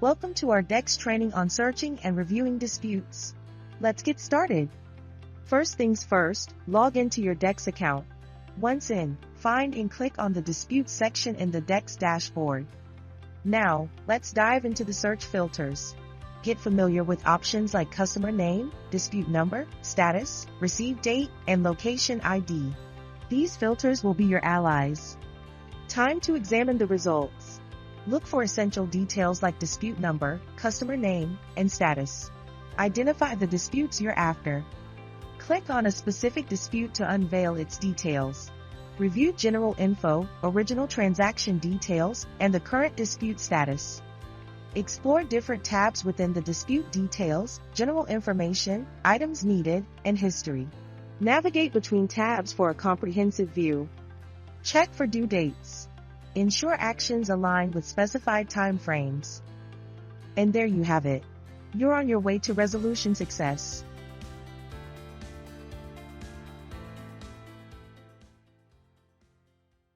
Welcome to our DEX training on searching and reviewing disputes. Let's get started. First things first, log into your DEX account. Once in, find and click on the Disputes section in the DEX dashboard. Now, let's dive into the search filters. Get familiar with options like customer name, dispute number, status, receive date, and location ID. These filters will be your allies. Time to examine the results. Look for essential details like dispute number, customer name, and status. Identify the disputes you're after. Click on a specific dispute to unveil its details. Review general info, original transaction details, and the current dispute status. Explore different tabs within the dispute details, general information, items needed, and history. Navigate between tabs for a comprehensive view. Check for due dates. Ensure actions align with specified time frames. And there you have it. You're on your way to resolution success.